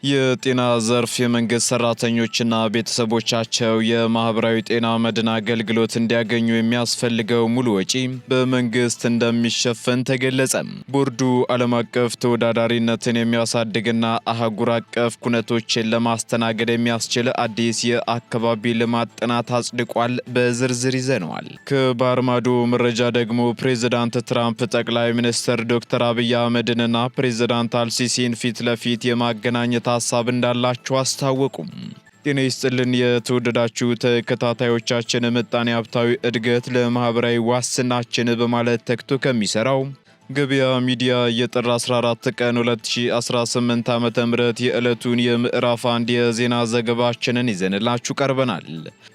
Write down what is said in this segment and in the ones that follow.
የጤና ዘርፍ የመንግስት ሰራተኞችና ቤተሰቦቻቸው የማህበራዊ ጤና መድን አገልግሎት እንዲያገኙ የሚያስፈልገው ሙሉ ወጪ በመንግስት እንደሚሸፈን ተገለጸ። ቦርዱ ዓለም አቀፍ ተወዳዳሪነትን የሚያሳድግና አህጉር አቀፍ ኩነቶችን ለማስተናገድ የሚያስችል አዲስ የአካባቢ ልማት ጥናት አጽድቋል። በዝርዝር ይዘነዋል። ከባህር ማዶ መረጃ ደግሞ ፕሬዝዳንት ትራምፕ ጠቅላይ ሚኒስትር ዶክተር አብይ አህመድንና ፕሬዝዳንት አልሲሲን ፊት ለፊት የማገናኘት ሐሳብ እንዳላችሁ አስታወቁም። ጤና ይስጥልን የተወደዳችሁ ተከታታዮቻችን፣ ምጣኔ ሀብታዊ እድገት ለማህበራዊ ዋስትናችን በማለት ተግቶ ከሚሰራው ገበያ ሚዲያ የጥር 14 ቀን 2018 ዓ.ም የዕለቱን የምዕራፍ 1 የዜና ዘገባችንን ይዘንላችሁ ቀርበናል።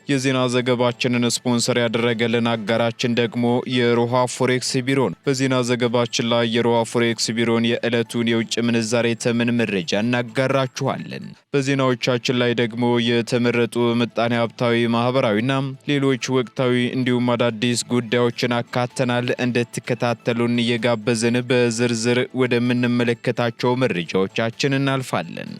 የዜና ዘገባችንን ስፖንሰር ያደረገልን አጋራችን ደግሞ የሮሃ ፎሬክስ ቢሮ ነው። በዜና ዘገባችን ላይ የሮሃ ፎሬክስ ቢሮን የዕለቱን የውጭ ምንዛሬ ተመን መረጃ እናጋራችኋለን። በዜናዎቻችን ላይ ደግሞ የተመረጡ ምጣኔ ሀብታዊ፣ ማህበራዊና ሌሎች ወቅታዊ እንዲሁም አዳዲስ ጉዳዮችን አካተናል። እንድትከታተሉን እየጋበዝን በዝርዝር ወደምንመለከታቸው መረጃዎቻችን እናልፋለን።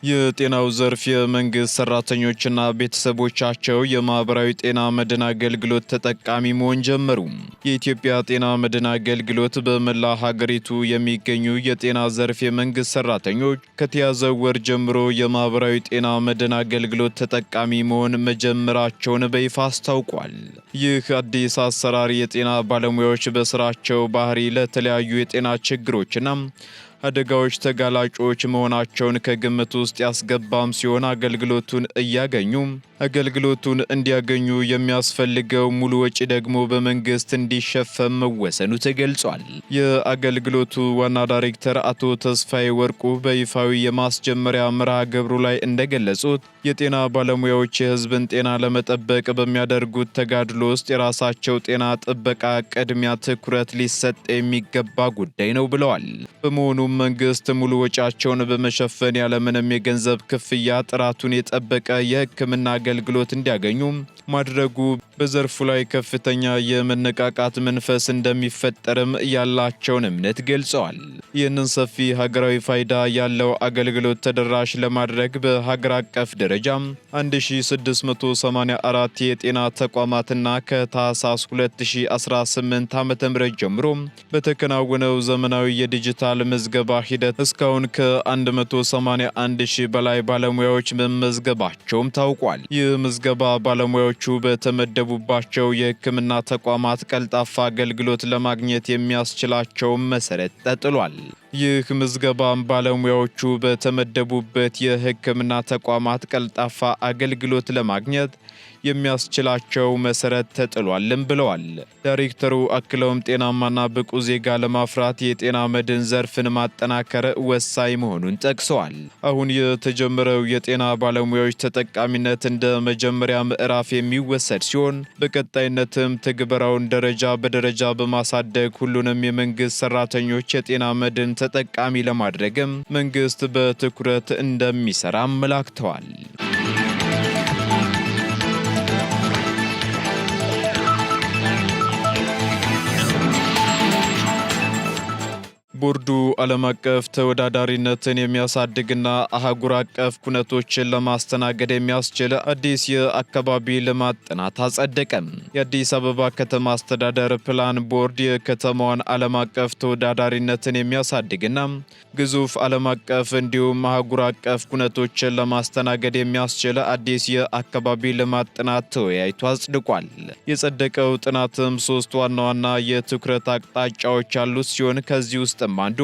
የጤናው ዘርፍ የመንግስት ሰራተኞችና ቤተሰቦቻቸው የማህበራዊ ጤና መድን አገልግሎት ተጠቃሚ መሆን ጀመሩ። የኢትዮጵያ ጤና መድን አገልግሎት በመላ ሀገሪቱ የሚገኙ የጤና ዘርፍ የመንግስት ሰራተኞች ከተያዘው ወር ጀምሮ የማህበራዊ ጤና መድን አገልግሎት ተጠቃሚ መሆን መጀመራቸውን በይፋ አስታውቋል። ይህ አዲስ አሰራር የጤና ባለሙያዎች በስራቸው ባህሪ ለተለያዩ የጤና ችግሮችና አደጋዎች ተጋላጮች መሆናቸውን ከግምት ውስጥ ያስገባም ሲሆን አገልግሎቱን እንዲያገኙ የሚያስፈልገው ሙሉ ወጪ ደግሞ በመንግስት እንዲሸፈን መወሰኑ ተገልጿል። የአገልግሎቱ ዋና ዳይሬክተር አቶ ተስፋዬ ወርቁ በይፋዊ የማስጀመሪያ መርሃ ግብሩ ላይ እንደገለጹት የጤና ባለሙያዎች የህዝብን ጤና ለመጠበቅ በሚያደርጉት ተጋድሎ ውስጥ የራሳቸው ጤና ጥበቃ ቅድሚያ ትኩረት ሊሰጥ የሚገባ ጉዳይ ነው ብለዋል። በመሆኑም መንግስት ሙሉ ወጪያቸውን በመሸፈን ያለምንም የገንዘብ ክፍያ ጥራቱን የጠበቀ የሕክምና አገልግሎት እንዲያገኙ ማድረጉ በዘርፉ ላይ ከፍተኛ የመነቃቃት መንፈስ እንደሚፈጠርም ያላቸውን እምነት ገልጸዋል። ይህንን ሰፊ ሀገራዊ ፋይዳ ያለው አገልግሎት ተደራሽ ለማድረግ በሀገር አቀፍ ደረጃ 1684 የጤና ተቋማትና ከታህሳስ 2018 ዓ.ም ጀምሮ በተከናወነው ዘመናዊ የዲጂታል ምዝገባ ሂደት እስካሁን ከ181 ሺህ በላይ ባለሙያዎች መመዝገባቸውም ታውቋል። ይህ ምዝገባ ባለሙያዎቹ በተመደቡባቸው የሕክምና ተቋማት ቀልጣፋ አገልግሎት ለማግኘት የሚያስችላቸው መሰረት ተጥሏል። ይህ ምዝገባም ባለሙያዎቹ በተመደቡበት የሕክምና ተቋማት ቀልጣፋ አገልግሎት ለማግኘት የሚያስችላቸው መሰረት ተጥሏልም ብለዋል። ዳይሬክተሩ አክለውም ጤናማና ብቁ ዜጋ ለማፍራት የጤና መድን ዘርፍን ማጠናከር ወሳኝ መሆኑን ጠቅሰዋል። አሁን የተጀመረው የጤና ባለሙያዎች ተጠቃሚነት እንደ መጀመሪያ ምዕራፍ የሚወሰድ ሲሆን በቀጣይነትም ትግበራውን ደረጃ በደረጃ በማሳደግ ሁሉንም የመንግስት ሰራተኞች የጤና መድን ተጠቃሚ ለማድረግም መንግስት በትኩረት እንደሚሰራ አመላክተዋል። ቦርዱ ዓለም አቀፍ ተወዳዳሪነትን የሚያሳድግና አህጉር አቀፍ ኩነቶችን ለማስተናገድ የሚያስችል አዲስ የአካባቢ ልማት ጥናት አጸደቀም። የአዲስ አበባ ከተማ አስተዳደር ፕላን ቦርድ የከተማዋን ዓለም አቀፍ ተወዳዳሪነትን የሚያሳድግና ግዙፍ ዓለም አቀፍ እንዲሁም አህጉር አቀፍ ኩነቶችን ለማስተናገድ የሚያስችል አዲስ የአካባቢ ልማት ጥናት ተወያይቶ አጽድቋል። የጸደቀው ጥናትም 3 ዋና ዋና የትኩረት አቅጣጫዎች ያሉት ሲሆን ከዚህ ውስጥ አንዱ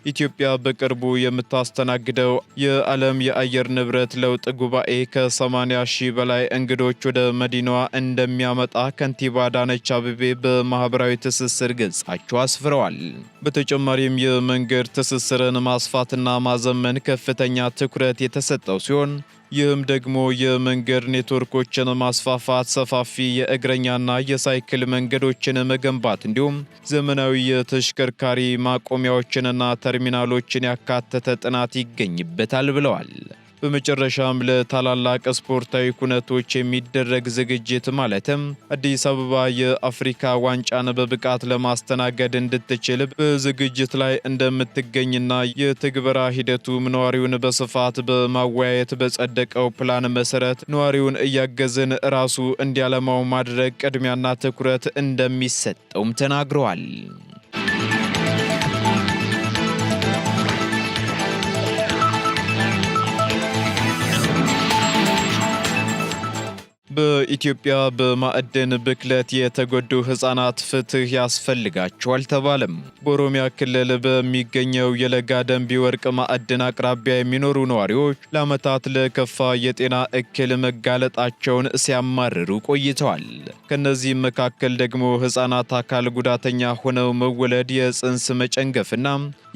ኢትዮጵያ በቅርቡ የምታስተናግደው የዓለም የአየር ንብረት ለውጥ ጉባኤ ከ80 ሺህ በላይ እንግዶች ወደ መዲናዋ እንደሚያመጣ ከንቲባ አዳነች አቤቤ በማህበራዊ ትስስር ገጻቸው አስፍረዋል። በተጨማሪም የመንገድ ትስስርን ማስፋትና ማዘመን ከፍተኛ ትኩረት የተሰጠው ሲሆን ይህም ደግሞ የመንገድ ኔትወርኮችን ማስፋፋት፣ ሰፋፊ የእግረኛና የሳይክል መንገዶችን መገንባት እንዲሁም ዘመናዊ የተሽከርካሪ ማቆሚያዎችንና ተርሚናሎችን ያካተተ ጥናት ይገኝበታል ብለዋል። በመጨረሻም ለታላላቅ ስፖርታዊ ኩነቶች የሚደረግ ዝግጅት ማለትም አዲስ አበባ የአፍሪካ ዋንጫን በብቃት ለማስተናገድ እንድትችል በዝግጅት ላይ እንደምትገኝና የትግበራ ሂደቱም ነዋሪውን በስፋት በማወያየት በጸደቀው ፕላን መሰረት ነዋሪውን እያገዝን ራሱ እንዲያለማው ማድረግ ቅድሚያና ትኩረት እንደሚሰጠውም ተናግረዋል። በኢትዮጵያ በማዕድን ብክለት የተጎዱ ሕፃናት ፍትህ ያስፈልጋቸዋል ተባለም። በኦሮሚያ ክልል በሚገኘው የለጋ ደንቢ ወርቅ ማዕድን አቅራቢያ የሚኖሩ ነዋሪዎች ለዓመታት ለከፋ የጤና እክል መጋለጣቸውን ሲያማርሩ ቆይተዋል። ከነዚህም መካከል ደግሞ ሕፃናት አካል ጉዳተኛ ሆነው መወለድ፣ የጽንስ መጨንገፍና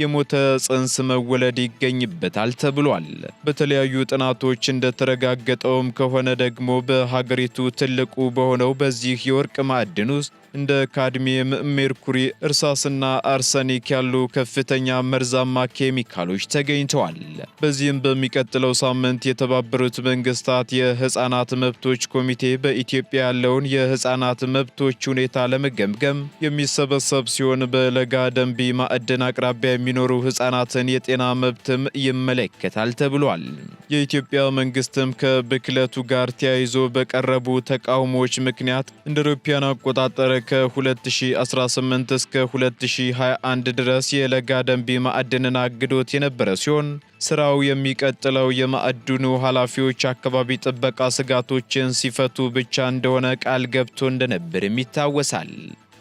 የሞተ ጽንስ መወለድ ይገኝበታል ተብሏል። በተለያዩ ጥናቶች እንደተረጋገጠውም ከሆነ ደግሞ በሀገሪቱ ትልቁ በሆነው በዚህ የወርቅ ማዕድን ውስጥ እንደ ካድሚየም፣ ሜርኩሪ፣ እርሳስና አርሰኒክ ያሉ ከፍተኛ መርዛማ ኬሚካሎች ተገኝተዋል። በዚህም በሚቀጥለው ሳምንት የተባበሩት መንግስታት የህፃናት መብቶች ኮሚቴ በኢትዮጵያ ያለውን የህፃናት መብቶች ሁኔታ ለመገምገም የሚሰበሰብ ሲሆን በለጋ ደንቢ ማዕድን አቅራቢያ የሚኖሩ ህፃናትን የጤና መብትም ይመለከታል ተብሏል። የኢትዮጵያ መንግስትም ከብክለቱ ጋር ተያይዞ በቀረቡ ተቃውሞዎች ምክንያት እንደ አውሮፓውያን አቆጣጠር ከ2018 እስከ 2021 ድረስ የለጋ ደንቢ ማዕድንን አግዶት የነበረ ሲሆን ስራው የሚቀጥለው የማዕድኑ ኃላፊዎች አካባቢ ጥበቃ ስጋቶችን ሲፈቱ ብቻ እንደሆነ ቃል ገብቶ እንደነበርም ይታወሳል።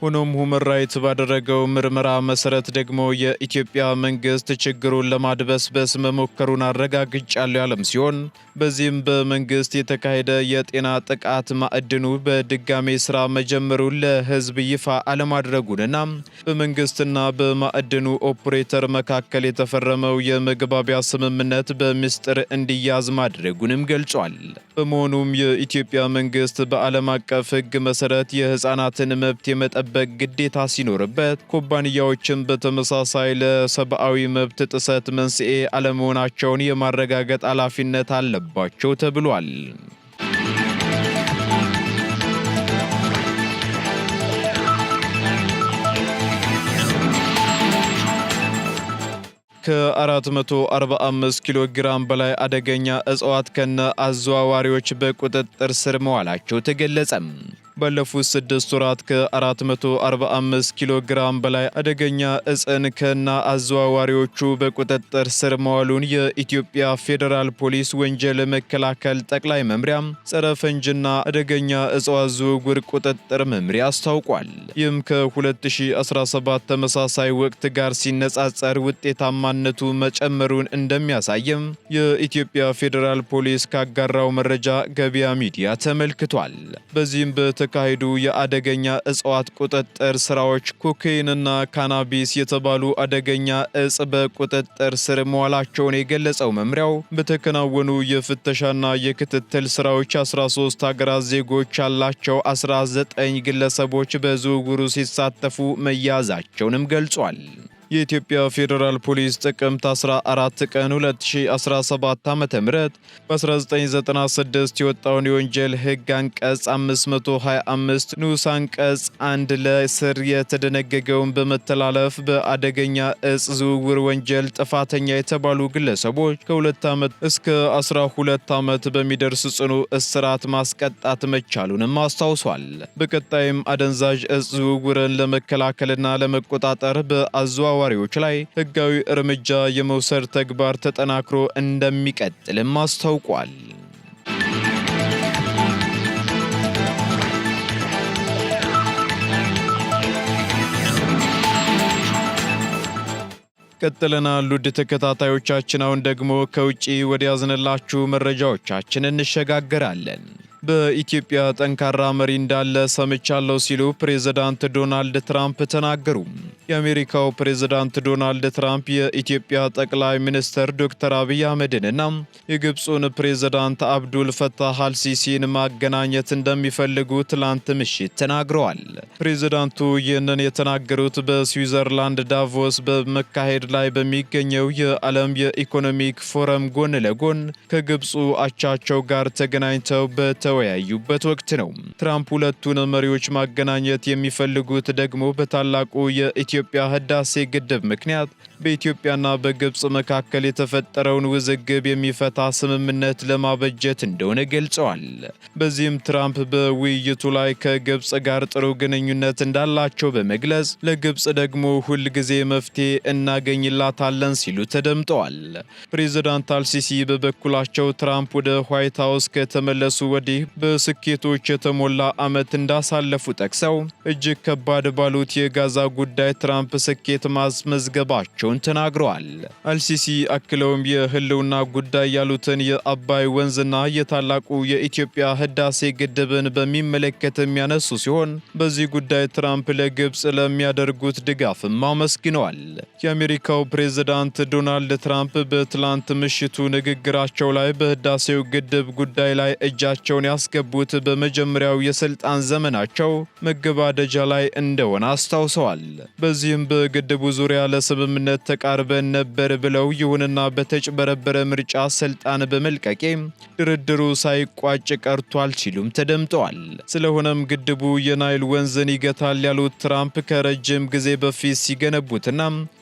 ሆኖም ሁመን ራይትስ ባደረገው ምርመራ መሰረት ደግሞ የኢትዮጵያ መንግስት ችግሩን ለማድበስበስ መሞከሩን አረጋግጫለሁ ያለም ሲሆን በዚህም በመንግስት የተካሄደ የጤና ጥቃት ማዕድኑ በድጋሜ ስራ መጀመሩን ለህዝብ ይፋ አለማድረጉንና በመንግስትና በማዕድኑ ኦፕሬተር መካከል የተፈረመው የመግባቢያ ስምምነት በምስጢር እንዲያዝ ማድረጉንም ገልጿል። በመሆኑም የኢትዮጵያ መንግስት በዓለም አቀፍ ህግ መሰረት የህፃናትን መብት የመጠበቅ ግዴታ ሲኖርበት ኩባንያዎችን በተመሳሳይ ለሰብአዊ መብት ጥሰት መንስኤ አለመሆናቸውን የማረጋገጥ ኃላፊነት አለባቸው ተብሏል። ከ445 ኪሎ ግራም በላይ አደገኛ እጽዋት ከነ አዘዋዋሪዎች በቁጥጥር ስር መዋላቸው ተገለጸ። ባለፉት 6 ወራት ከ445 ኪሎ ግራም በላይ አደገኛ እጽን ከና አዘዋዋሪዎቹ በቁጥጥር ስር መዋሉን የኢትዮጵያ ፌዴራል ፖሊስ ወንጀል መከላከል ጠቅላይ መምሪያ ጸረ ፈንጅና አደገኛ እጽዋት ዝውውር ቁጥጥር መምሪያ አስታውቋል። ይህም ከ2017 ተመሳሳይ ወቅት ጋር ሲነጻጸር ውጤታማነቱ መጨመሩን እንደሚያሳይም የኢትዮጵያ ፌዴራል ፖሊስ ካጋራው መረጃ ገበያ ሚዲያ ተመልክቷል። በዚህም የተካሄዱ የአደገኛ እጽዋት ቁጥጥር ስራዎች ኮካይንና ካናቢስ የተባሉ አደገኛ እጽ በቁጥጥር ስር መዋላቸውን የገለጸው መምሪያው በተከናወኑ የፍተሻና የክትትል ስራዎች 13 ሀገራት ዜጎች ያላቸው 19 ግለሰቦች በዝውውሩ ሲሳተፉ መያዛቸውንም ገልጿል። የኢትዮጵያ ፌዴራል ፖሊስ ጥቅምት 14 ቀን 2017 ዓ.ም በ1996 የወጣውን የወንጀል ሕግ አንቀጽ 525 ንዑስ አንቀጽ 1 ለስር የተደነገገውን በመተላለፍ በአደገኛ እጽ ዝውውር ወንጀል ጥፋተኛ የተባሉ ግለሰቦች ከ2 ዓመት እስከ 12 ዓመት በሚደርስ ጽኑ እስራት ማስቀጣት መቻሉንም አስታውሷል። በቀጣይም አደንዛዥ እጽ ዝውውርን ለመከላከልና ለመቆጣጠር በአዘዋዋሪዎች ላይ ህጋዊ እርምጃ የመውሰድ ተግባር ተጠናክሮ እንደሚቀጥልም አስታውቋል። ቀጥለናል። ውድ ተከታታዮቻችን፣ አሁን ደግሞ ከውጪ ወደ ያዝንላችሁ መረጃዎቻችን እንሸጋገራለን። በኢትዮጵያ ጠንካራ መሪ እንዳለ ሰምቻለሁ ሲሉ ፕሬዝዳንት ዶናልድ ትራምፕ ተናገሩ። የአሜሪካው ፕሬዝዳንት ዶናልድ ትራምፕ የኢትዮጵያ ጠቅላይ ሚኒስትር ዶክተር አብይ አህመድንና የግብፁን ፕሬዝዳንት አብዱል ፈታህ አልሲሲን ማገናኘት እንደሚፈልጉ ትላንት ምሽት ተናግረዋል። ፕሬዝዳንቱ ይህንን የተናገሩት በስዊዘርላንድ ዳቮስ በመካሄድ ላይ በሚገኘው የዓለም የኢኮኖሚክ ፎረም ጎን ለጎን ከግብፁ አቻቸው ጋር ተገናኝተው በተወያዩበት ወቅት ነው። ትራምፕ ሁለቱን መሪዎች ማገናኘት የሚፈልጉት ደግሞ በታላቁ የኢትዮጵያ ህዳሴ ግድብ ምክንያት በኢትዮጵያና በግብፅ መካከል የተፈጠረውን ውዝግብ የሚፈታ ስምምነት ለማበጀት እንደሆነ ገልጸዋል። በዚህም ትራምፕ በውይይቱ ላይ ከግብፅ ጋር ጥሩ ግንኙነት እንዳላቸው በመግለጽ ለግብፅ ደግሞ ሁል ጊዜ መፍትሄ እናገኝላታለን ሲሉ ተደምጠዋል። ፕሬዝዳንት አልሲሲ በበኩላቸው ትራምፕ ወደ ዋይት ሃውስ ከተመለሱ ወዲህ በስኬቶች የተሞላ ዓመት እንዳሳለፉ ጠቅሰው እጅግ ከባድ ባሉት የጋዛ ጉዳይ ትራምፕ ስኬት ማስመዝገባቸው ተናግረዋል። አልሲሲ አክለውም የህልውና ጉዳይ ያሉትን የአባይ ወንዝና የታላቁ የኢትዮጵያ ህዳሴ ግድብን በሚመለከት የሚያነሱ ሲሆን በዚህ ጉዳይ ትራምፕ ለግብፅ ለሚያደርጉት ድጋፍም አመስግነዋል። የአሜሪካው ፕሬዝዳንት ዶናልድ ትራምፕ በትላንት ምሽቱ ንግግራቸው ላይ በህዳሴው ግድብ ጉዳይ ላይ እጃቸውን ያስገቡት በመጀመሪያው የስልጣን ዘመናቸው መገባደጃ ላይ እንደሆነ አስታውሰዋል። በዚህም በግድቡ ዙሪያ ለስምምነት ተቃርበን ነበር ብለው ይሁንና በተጭበረበረ ምርጫ ስልጣን በመልቀቄ ድርድሩ ሳይቋጭ ቀርቷል ሲሉም ተደምጠዋል። ስለሆነም ግድቡ የናይል ወንዝን ይገታል ያሉት ትራምፕ ከረጅም ጊዜ በፊት ሲገነቡትና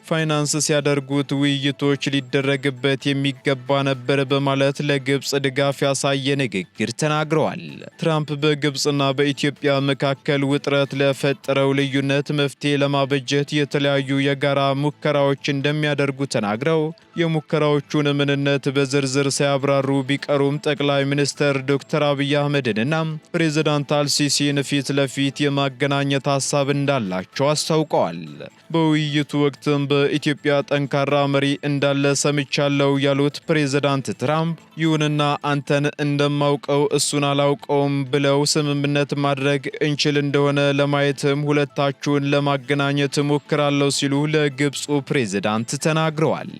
ፋይናንስ ሲያደርጉት ውይይቶች ሊደረግበት የሚገባ ነበር በማለት ለግብፅ ድጋፍ ያሳየ ንግግር ተናግረዋል። ትራምፕ በግብፅና በኢትዮጵያ መካከል ውጥረት ለፈጠረው ልዩነት መፍትሄ ለማበጀት የተለያዩ የጋራ ሙከራዎች እንደሚያደርጉ ተናግረው የሙከራዎቹን ምንነት በዝርዝር ሳያብራሩ ቢቀሩም ጠቅላይ ሚኒስትር ዶክተር አብይ አህመድንና ፕሬዝዳንት አልሲሲን ፊት ለፊት የማገናኘት ሐሳብ እንዳላቸው አስታውቀዋል። በውይይቱ ወቅትም በኢትዮጵያ ጠንካራ መሪ እንዳለ ሰምቻለሁ ያሉት ፕሬዝዳንት ትራምፕ ይሁንና አንተን እንደማውቀው እሱን አላውቀውም ብለው ስምምነት ማድረግ እንችል እንደሆነ ለማየትም ሁለታችሁን ለማገናኘት ሞክራለሁ ሲሉ ለግብፁ ፕሬዝዳንት ተናግረዋል።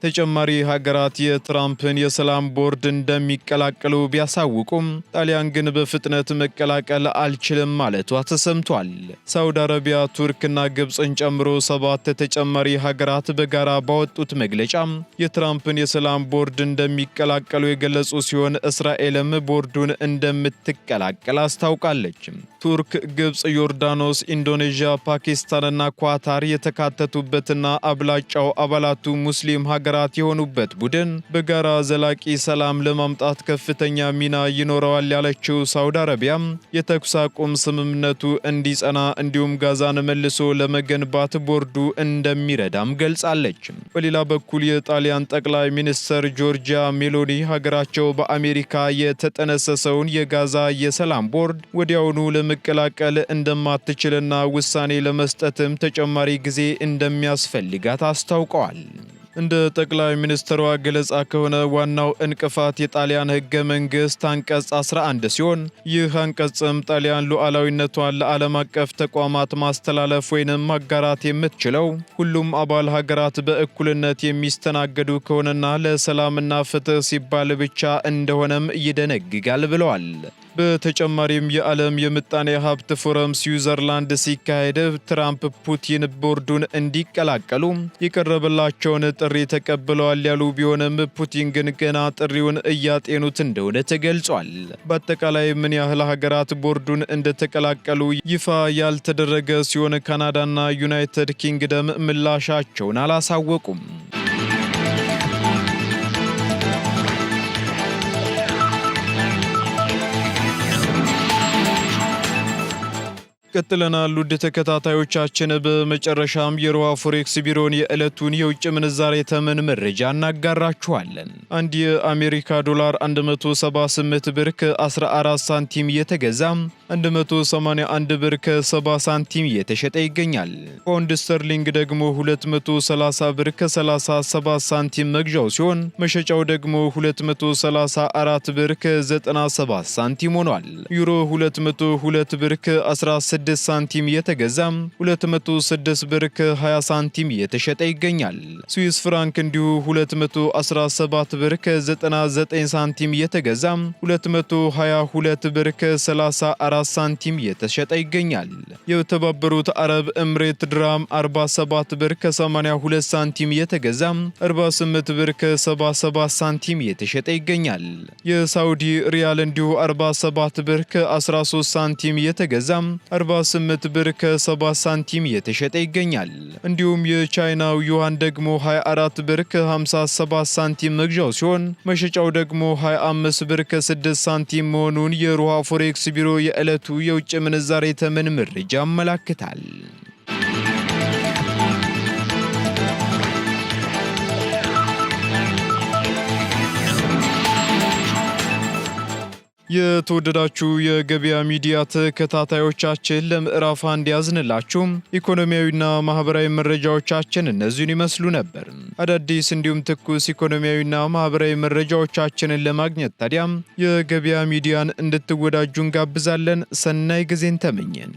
ተጨማሪ ሀገራት የትራምፕን የሰላም ቦርድ እንደሚቀላቀሉ ቢያሳውቁም ጣሊያን ግን በፍጥነት መቀላቀል አልችልም ማለቷ ተሰምቷል። ሳውዲ አረቢያ፣ ቱርክና ግብፅን ጨምሮ 7 ተጨማሪ ሀገራት በጋራ ባወጡት መግለጫ የትራምፕን የሰላም ቦርድ እንደሚቀላቀሉ የገለጹ ሲሆን እስራኤልም ቦርዱን እንደምትቀላቀል አስታውቃለች። ቱርክ፣ ግብፅ፣ ዮርዳኖስ፣ ኢንዶኔዥያ፣ ፓኪስታንና ኳታር የተካተቱበትና አብላጫው አባላቱ ሙስሊም ሀገራት የሆኑበት ቡድን በጋራ ዘላቂ ሰላም ለማምጣት ከፍተኛ ሚና ይኖረዋል ያለችው ሳውዲ አረቢያም የተኩስ አቁም ስምምነቱ እንዲጸና እንዲሁም ጋዛን መልሶ ለመገንባት ቦርዱ እንደሚረዳም ገልጻለች። በሌላ በኩል የጣሊያን ጠቅላይ ሚኒስትር ጆርጂያ ሜሎኒ ሀገራቸው በአሜሪካ የተጠነሰሰውን የጋዛ የሰላም ቦርድ ወዲያውኑ ለመቀላቀል እንደማትችልና ውሳኔ ለመስጠትም ተጨማሪ ጊዜ እንደሚያስፈልጋት አስታውቀዋል። እንደ ጠቅላይ ሚኒስትሯ ገለጻ ከሆነ ዋናው እንቅፋት የጣሊያን ሕገ መንግሥት አንቀጽ 11 ሲሆን ይህ አንቀጽም ጣሊያን ሉዓላዊነቷን ለዓለም አቀፍ ተቋማት ማስተላለፍ ወይንም ማጋራት የምትችለው ሁሉም አባል ሀገራት በእኩልነት የሚስተናገዱ ከሆነና ለሰላምና ፍትህ ሲባል ብቻ እንደሆነም ይደነግጋል ብለዋል። በተጨማሪም የዓለም የምጣኔ ሀብት ፎረም ስዊዘርላንድ ሲካሄድ ትራምፕ ፑቲን ቦርዱን እንዲቀላቀሉ የቀረበላቸውን ጥሪ ተቀብለዋል ያሉ ቢሆንም ፑቲን ግን ገና ጥሪውን እያጤኑት እንደሆነ ተገልጿል። በአጠቃላይ ምን ያህል ሀገራት ቦርዱን እንደተቀላቀሉ ይፋ ያልተደረገ ሲሆን ካናዳና ዩናይትድ ኪንግደም ምላሻቸውን አላሳወቁም። ቀጥለናል ውድ ተከታታዮቻችን። በመጨረሻም የሮሃ ፎሬክስ ቢሮን የዕለቱን የውጭ ምንዛሬ ተመን መረጃ እናጋራችኋለን። አንድ የአሜሪካ ዶላር 178 ብር ከ14 ሳንቲም የተገዛ 181 ብር ከ70 ሳንቲም የተሸጠ ይገኛል። ፓውንድ ስተርሊንግ ደግሞ 230 ብር ከ37 ሳንቲም መግዣው ሲሆን መሸጫው ደግሞ 234 ብር ከ97 ሳንቲም ሆኗል። ዩሮ 202 ብር ከ16 ሳንቲም የተገዛ 206 ብር ከ20 ሳንቲም የተሸጠ ይገኛል። ስዊስ ፍራንክ እንዲሁ 217 ብር ከ99 ሳንቲም የተገዛ 222 ብር ከ34 ሳንቲም የተሸጠ ይገኛል። የተባበሩት አረብ ኤምሬት ድራም 47 ብር ከ82 ሳንቲም የተገዛ 48 ብር ከ77 ሳንቲም የተሸጠ ይገኛል። የሳውዲ ሪያል እንዲሁ 47 ብር ከ13 ሳንቲም የተገዛ 48 ብር ከ7 ሳንቲም የተሸጠ ይገኛል። እንዲሁም የቻይናው ዩዋን ደግሞ 24 ብር ከ57 ሳንቲም መግዣው ሲሆን መሸጫው ደግሞ 25 ብር ከ6 ሳንቲም መሆኑን የሮሃ ፎሬክስ ቢሮ የዕለቱ የውጭ ምንዛሬ ተመን መረጃ ያመለክታል። የተወደዳችሁ የገበያ ሚዲያ ተከታታዮቻችን ለምዕራፍ አንድ ያዝንላችሁ ኢኮኖሚያዊና ማህበራዊ መረጃዎቻችን እነዚህን ይመስሉ ነበር። አዳዲስ እንዲሁም ትኩስ ኢኮኖሚያዊና ማህበራዊ መረጃዎቻችንን ለማግኘት ታዲያም የገበያ ሚዲያን እንድትወዳጁ እንጋብዛለን። ሰናይ ጊዜን ተመኘን።